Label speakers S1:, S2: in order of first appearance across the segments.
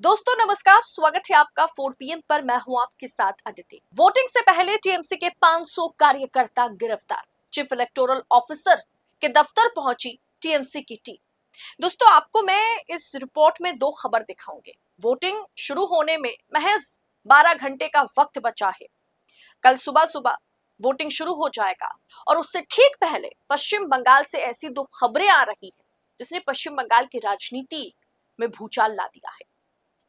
S1: दोस्तों नमस्कार, स्वागत है आपका 4 PM पर। मैं हूं आपके साथ अदिति। वोटिंग से पहले टीएमसी के 500 कार्यकर्ता गिरफ्तार। चीफ इलेक्टोरल ऑफिसर के दफ्तर पहुंची टीएमसी की टीम। दोस्तों आपको मैं इस रिपोर्ट में दो खबर दिखाऊंगी। वोटिंग शुरू होने में महज 12 घंटे का वक्त बचा है। कल सुबह सुबह वोटिंग शुरू हो जाएगा और उससे ठीक पहले पश्चिम बंगाल से ऐसी दो खबरें आ रही है जिसने पश्चिम बंगाल की राजनीति में भूचाल ला दिया है।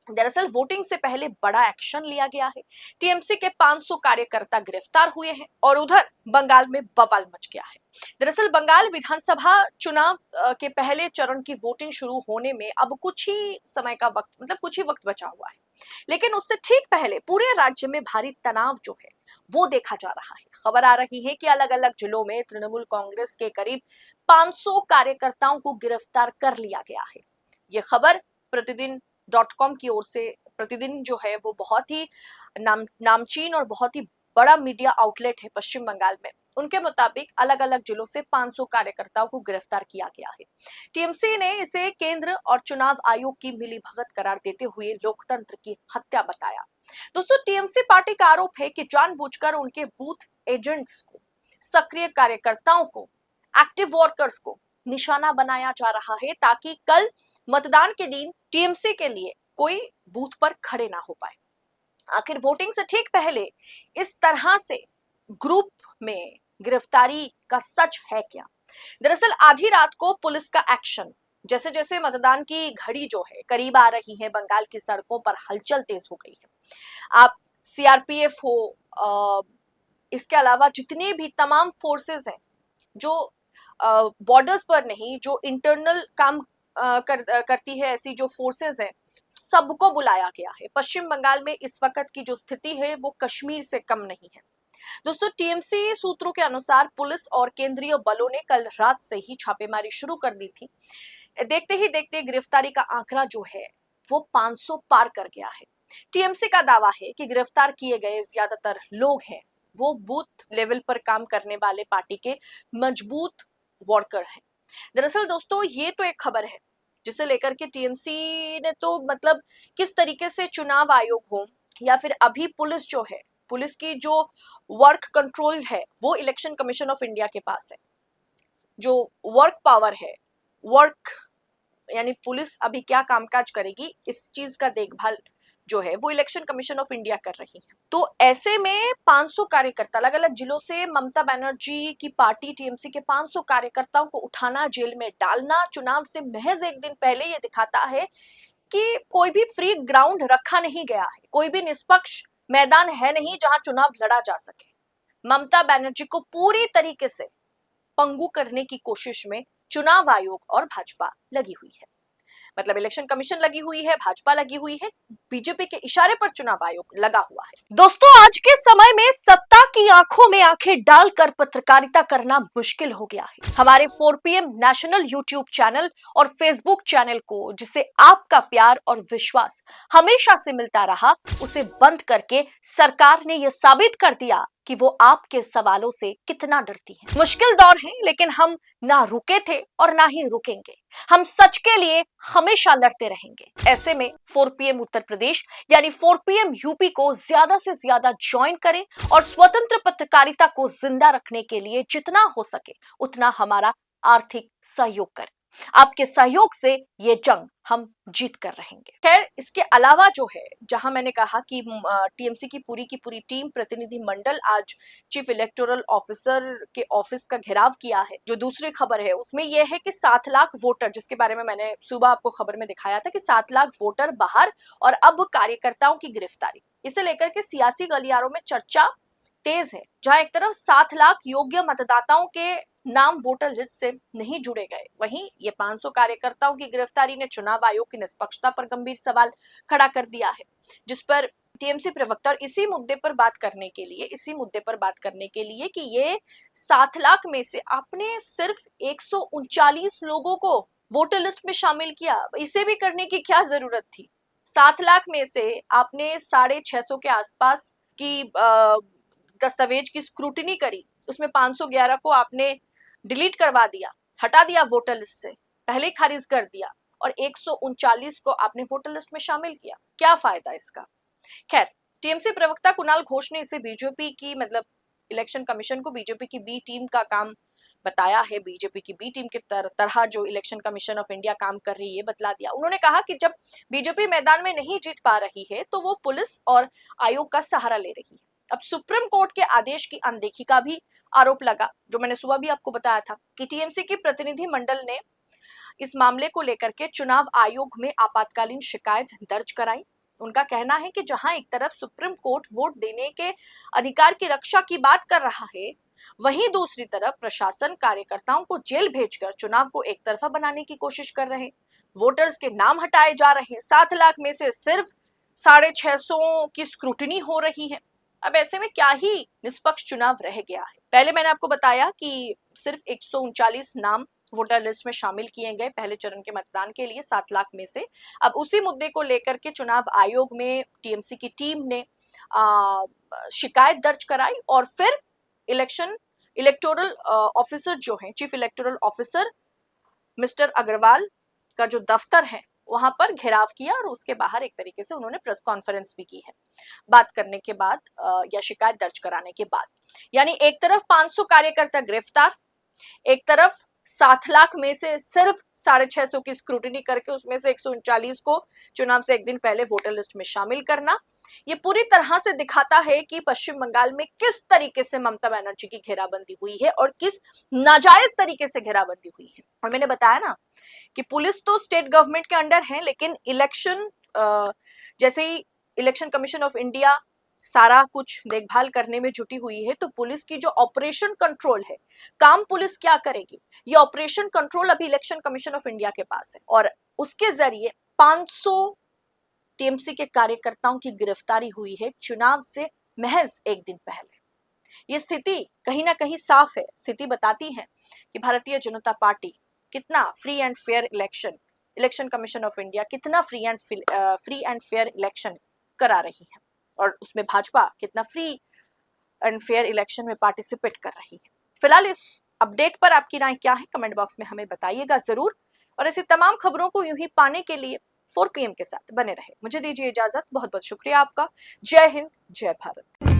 S1: दरअसल वोटिंग से पहले बड़ा एक्शन लिया गया है। टीएमसी के 500 कार्यकर्ता गिरफ्तार हुए हैं और उधर बंगाल में बवाल मच गया है। दरअसल बंगाल विधानसभा चुनाव के पहले चरण की वोटिंग शुरू होने में अब कुछ ही समय का वक्त कुछ ही वक्त बचा हुआ है, लेकिन उससे ठीक पहले पूरे राज्य में भारी तनाव जो है वो देखा जा रहा है। खबर आ रही है कि अलग अलग जिलों में तृणमूल कांग्रेस के करीब 500 कार्यकर्ताओं को गिरफ्तार कर लिया गया है। ये खबर प्रतिदिन.com की ओर से, प्रतिदिन जो है वो बहुत ही नामचीन और बहुत ही बड़ा मीडिया आउटलेट है पश्चिम बंगाल में। उनके मुताबिक अलग अलग जिलों से 500 कार्यकर्ताओं को गिरफ्तार किया गया है। टीएमसी ने इसे केंद्र और चुनाव आयोग की मिलीभगत करार देते हुए लोकतंत्र की हत्या बताया। दोस्तों टीएमसी पार्टी का आरोप है कि जानबूझकर उनके बूथ एजेंट्स को, सक्रिय कार्यकर्ताओं को, एक्टिव वर्कर्स को निशाना बनाया जा रहा है ताकि कल मतदान के दिन टीएमसी के लिए कोई बूथ पर खड़े ना हो पाए। आखिर वोटिंग से ठीक पहले इस तरह से ग्रुप में गिरफ्तारी का सच है क्या? दरअसल आधी रात को पुलिस का एक्शन, जैसे जैसे मतदान की घड़ी जो है करीब आ रही है, बंगाल की सड़कों पर हलचल तेज हो गई है। आप सीआरपीएफ हो, इसके अलावा जितनी भी तमाम फोर्सेस हैं जो बॉर्डर्स पर नहीं, जो इंटरनल काम करती है, ऐसी जो फोर्सेस हैं, सबको बुलाया गया है। पश्चिम बंगाल में इस वक्त की जो स्थिति है वो कश्मीर से कम नहीं है। दोस्तों टीएमसी सूत्रों के अनुसार पुलिस और केंद्रीय बलों ने कल रात से ही छापेमारी शुरू कर दी थी। देखते ही देखते गिरफ्तारी का आंकड़ा जो है वो 500 पार कर गया है। टीएमसी का दावा है कि गिरफ्तार किए गए ज्यादातर लोग हैं वो बूथ लेवल पर काम करने वाले पार्टी के मजबूत वर्कर हैं। दरअसल दोस्तों ये तो एक खबर है जिसे लेकर के टीएमसी ने तो किस तरीके से चुनाव आयोग हो या फिर अभी पुलिस जो है, पुलिस की जो वर्क कंट्रोल है वो इलेक्शन कमीशन ऑफ इंडिया के पास है। जो वर्क पावर है, वर्क यानी पुलिस अभी क्या कामकाज करेगी, इस चीज का देखभाल जो है वो इलेक्शन कमीशन ऑफ इंडिया कर रही है। तो ऐसे में 500 कार्यकर्ता अलग अलग जिलों से ममता बनर्जी की पार्टी टीएमसी के 500 कार्यकर्ताओं को उठाना, जेल में डालना चुनाव से महज एक दिन पहले ये दिखाता है कि कोई भी फ्री ग्राउंड रखा नहीं गया है, कोई भी निष्पक्ष मैदान है नहीं जहां चुनाव लड़ा जा सके। ममता बनर्जी को पूरी तरीके से पंगु करने की कोशिश में चुनाव आयोग और भाजपा लगी हुई है। इलेक्शन कमीशन लगी हुई है, भाजपा लगी हुई है, बीजेपी के इशारे पर चुनाव आयोग लगा हुआ है। दोस्तों आज के समय में सत्ता की आंखों में आंखें डालकर पत्रकारिता करना मुश्किल हो गया है। हमारे 4 PM नेशनल यूट्यूब चैनल और फेसबुक चैनल को, जिसे आपका प्यार और विश्वास हमेशा से मिलता रहा, उसे बंद करके सरकार ने यह साबित कर दिया कि वो आपके सवालों से कितना डरती है। मुश्किल दौर है लेकिन हम ना रुके थे और ना ही रुकेंगे। हम सच के लिए हमेशा लड़ते रहेंगे। ऐसे में 4 PM उत्तर प्रदेश यानी 4 PM यूपी को ज्यादा से ज्यादा ज्वाइन करें और स्वतंत्र पत्रकारिता को जिंदा रखने के लिए जितना हो सके उतना हमारा आर्थिक सहयोग करें। आपके सहयोग से ये जंग हम जीत कर रहेंगे। खैर इसके अलावा जो है, जहां मैंने कहा कि टीएमसी की पूरी टीम, प्रतिनिधि मंडल आज चीफ इलेक्टोरल ऑफिसर के ऑफिस का घेराव किया है। जो दूसरी खबर है उसमें यह है कि 7 लाख वोटर, जिसके बारे में मैंने सुबह आपको खबर में दिखाया था कि 7 लाख वोटर बाहर और अब कार्यकर्ताओं की गिरफ्तारी, इसे लेकर के सियासी गलियारों में चर्चा तेज है। जहां एक तरफ 7 लाख योग्य मतदाताओं के नाम वोटर लिस्ट से नहीं जुड़े गए, वहीं ये 500 कार्यकर्ताओं की गिरफ्तारी ने चुनाव आयोग की निष्पक्षता पर गंभीर सवाल खड़ा कर दिया है, जिस पर टीएमसी प्रवक्ता इसी मुद्दे पर बात करने के लिए कि ये 7 लाख में से आपने सिर्फ 139 लोगों को वोटर लिस्ट में शामिल किया, इसे भी करने की क्या जरूरत थी? 7 लाख में से आपने 650 के आसपास की दस्तावेज की स्क्रूटिनी करी, उसमें 511 को आपने डिलीट करवा दिया, हटा दिया वोटर लिस्ट से, पहले खारिज कर दिया और 139 को आपने वोटर लिस्ट में शामिल किया। क्या फायदा इसका? खैर, टीएमसी प्रवक्ता कुणाल घोष ने इसे बीजेपी की मतलब इलेक्शन कमीशन को बीजेपी की बी टीम का काम बताया है। बीजेपी की बी टीम की तरह जो इलेक्शन कमीशन ऑफ इंडिया काम कर रही है बतला दिया। उन्होंने कहा कि जब बीजेपी मैदान में नहीं जीत पा रही है तो वो पुलिस और आयोग का सहारा ले रही है। अब सुप्रीम कोर्ट के आदेश की अनदेखी का भी आरोप लगा, जो मैंने सुबह भी आपको बताया था कि टीएमसी की प्रतिनिधि मंडल ने इस मामले को लेकर के चुनाव आयोग में आपातकालीन शिकायत दर्ज कराई। उनका कहना है कि जहां एक तरफ सुप्रीम कोर्ट वोट देने के अधिकार की रक्षा की बात कर रहा है, वहीं दूसरी तरफ प्रशासन कार्यकर्ताओं को जेल भेजकर चुनाव को एक तरफा बनाने की कोशिश कर रहे हैं। वोटर्स के नाम हटाए जा रहे हैं। 7 लाख में से सिर्फ 650 की स्क्रूटनी हो रही है। अब ऐसे में क्या ही निष्पक्ष चुनाव रह गया है? पहले मैंने आपको बताया कि सिर्फ 139 नाम वोटर लिस्ट में शामिल किए गए पहले चरण के मतदान के लिए 7 लाख में से। अब उसी मुद्दे को लेकर के चुनाव आयोग में टीएमसी की टीम ने शिकायत दर्ज कराई और फिर इलेक्टोरल ऑफिसर जो है, chief electoral officer mister Agarwal का जो दफ्तर है वहां पर घेराव किया और उसके बाहर एक तरीके से उन्होंने प्रेस कॉन्फ्रेंस भी की है बात करने के बाद या शिकायत दर्ज कराने के बाद। यानी एक तरफ 500 कार्यकर्ता गिरफ्तार, एक तरफ 7 लाख में से सिर्फ 650 की स्क्रूटनी करके उसमें से 139 को चुनाव से एक दिन पहले वोटर लिस्ट में शामिल करना। ये पूरी तरह से दिखाता है कि पश्चिम बंगाल में किस तरीके से ममता बनर्जी की घेराबंदी हुई है और किस नाजायज तरीके से घेराबंदी हुई है। और मैंने बताया ना कि पुलिस तो स्टेट गवर्नमेंट के अंडर है, लेकिन इलेक्शन जैसे ही इलेक्शन कमीशन ऑफ इंडिया सारा कुछ देखभाल करने में जुटी हुई है, तो पुलिस की जो ऑपरेशन कंट्रोल है, काम पुलिस क्या करेगी, ये ऑपरेशन कंट्रोल अभी इलेक्शन कमीशन ऑफ इंडिया के पास है और उसके जरिए 500 टीएमसी के कार्यकर्ताओं की गिरफ्तारी हुई है चुनाव से महज एक दिन पहले। ये स्थिति कहीं ना कहीं साफ है। स्थिति बताती है कि भारतीय जनता पार्टी कितना free and fair election commission of India कितना फ्री एंड फेयर इलेक्शन करा रही है और उसमें भाजपा कितना फ्री एंड फेयर इलेक्शन में पार्टिसिपेट कर रही है। फिलहाल इस अपडेट पर आपकी राय क्या है, कमेंट बॉक्स में हमें बताइएगा जरूर। और ऐसी तमाम खबरों को यूं ही पाने के लिए 4 PM के साथ बने रहे। मुझे दीजिए इजाजत। बहुत बहुत शुक्रिया आपका। जय हिंद, जय भारत।